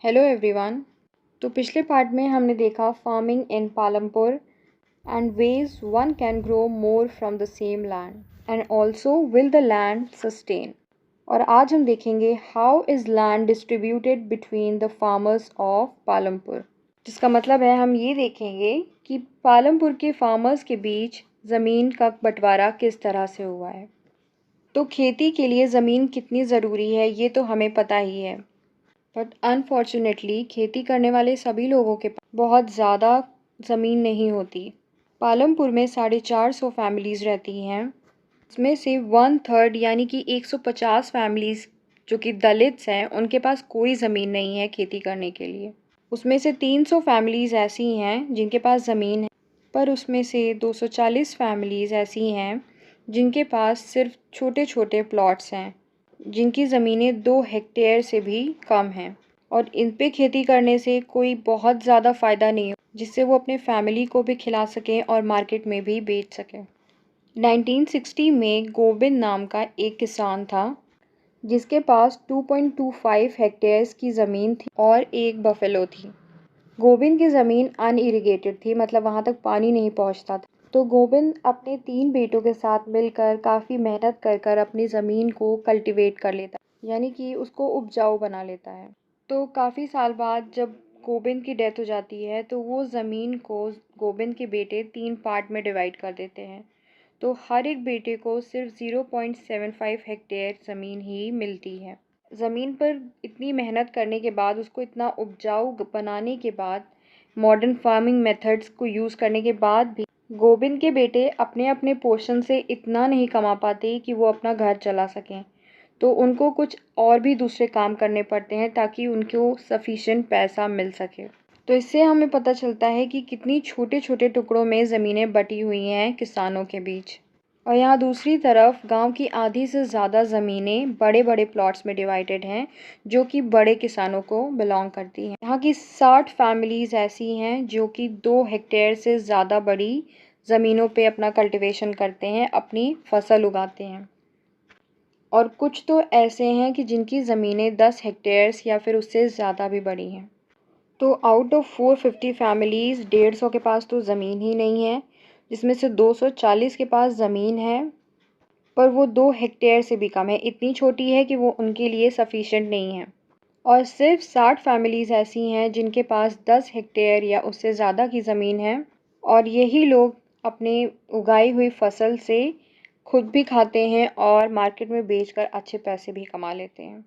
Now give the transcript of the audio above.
Hello everyone. तो पिछले part में हमने देखा farming in Palampur and ways one can grow more from the same land and also will the land sustain. और आज हम देखेंगे how is land distributed between the farmers of Palampur. जिसका मतलब है हम ये देखेंगे कि पालमपुर के फार्मर्स के बीच ज़मीन का बंटवारा किस तरह से हुआ है। तो खेती के लिए ज़मीन कितनी ज़रूरी है ये तो हमें पता ही है, बट अनफॉर्चुनेटली खेती करने वाले सभी लोगों के पास बहुत ज़्यादा ज़मीन नहीं होती। पालमपुर में 450 फैमिलीज़ रहती हैं। इसमें से 1/3 यानी कि 150 फैमिलीज़ जो कि दलित्स हैं उनके पास कोई ज़मीन नहीं है खेती करने के लिए। उसमें से 300 फैमिलीज़ ऐसी हैं जिनके पास ज़मीन है, पर उसमें से 240 फैमिलीज़ ऐसी हैं जिनके पास सिर्फ छोटे छोटे प्लॉट्स हैं, जिनकी ज़मीनें 2 हेक्टेयर से भी कम हैं और इन पे खेती करने से कोई बहुत ज़्यादा फ़ायदा नहीं हो जिससे वो अपने फैमिली को भी खिला सकें और मार्केट में भी बेच सकें। 1960 में गोविंद नाम का एक किसान था जिसके पास 2.25 हेक्टेयर्स की ज़मीन थी और एक बफेलो थी। गोविंद की ज़मीन अनइरिगेटेड थी, मतलब वहाँ तक पानी नहीं पहुँचता था। तो गोविंद अपने 3 बेटों के साथ मिलकर काफ़ी मेहनत कर अपनी ज़मीन को कल्टीवेट कर लेता है, यानी कि उसको उपजाऊ बना लेता है। तो काफ़ी साल बाद जब गोविंद की डेथ हो जाती है तो वो ज़मीन को गोविंद के बेटे 3 पार्ट में डिवाइड कर देते हैं। तो हर एक बेटे को सिर्फ 0.75 हेक्टेयर ज़मीन ही मिलती है। ज़मीन पर इतनी मेहनत करने के बाद, उसको इतना उपजाऊ बनाने के बाद, मॉडर्न फार्मिंग मेथड्स को यूज़ करने के बाद भी गोविंद के बेटे अपने अपने पोर्शन से इतना नहीं कमा पाते कि वो अपना घर चला सकें। तो उनको कुछ और भी दूसरे काम करने पड़ते हैं ताकि उनको सफिशिएंट पैसा मिल सके। तो इससे हमें पता चलता है कि कितनी छोटे छोटे टुकड़ों में ज़मीनें बटी हुई हैं किसानों के बीच। और यहाँ दूसरी तरफ गांव की आधी से ज़्यादा ज़मीनें बड़े बड़े प्लॉट्स में डिवाइडेड हैं जो कि बड़े किसानों को बिलोंग करती हैं। यहाँ की 60 फैमिलीज़ ऐसी हैं जो कि 2 हेक्टेयर से ज़्यादा बड़ी ज़मीनों पे अपना कल्टीवेशन करते हैं, अपनी फसल उगाते हैं। और कुछ तो ऐसे हैं कि जिनकी ज़मीनें 10 हेक्टेयर्स या फिर उससे ज़्यादा भी बड़ी हैं। तो आउट ऑफ 450 फैमिलीज़ 150 के पास तो ज़मीन ही नहीं है, जिसमें से 240 के पास ज़मीन है पर वो 2 हेक्टेयर से भी कम है, इतनी छोटी है कि वो उनके लिए सफिशिएंट नहीं है। और सिर्फ 60 फैमिलीज़ ऐसी हैं जिनके पास 10 हेक्टेयर या उससे ज़्यादा की ज़मीन है और यही लोग अपने उगाई हुई फसल से खुद भी खाते हैं और मार्केट में बेचकर अच्छे पैसे भी कमा लेते हैं।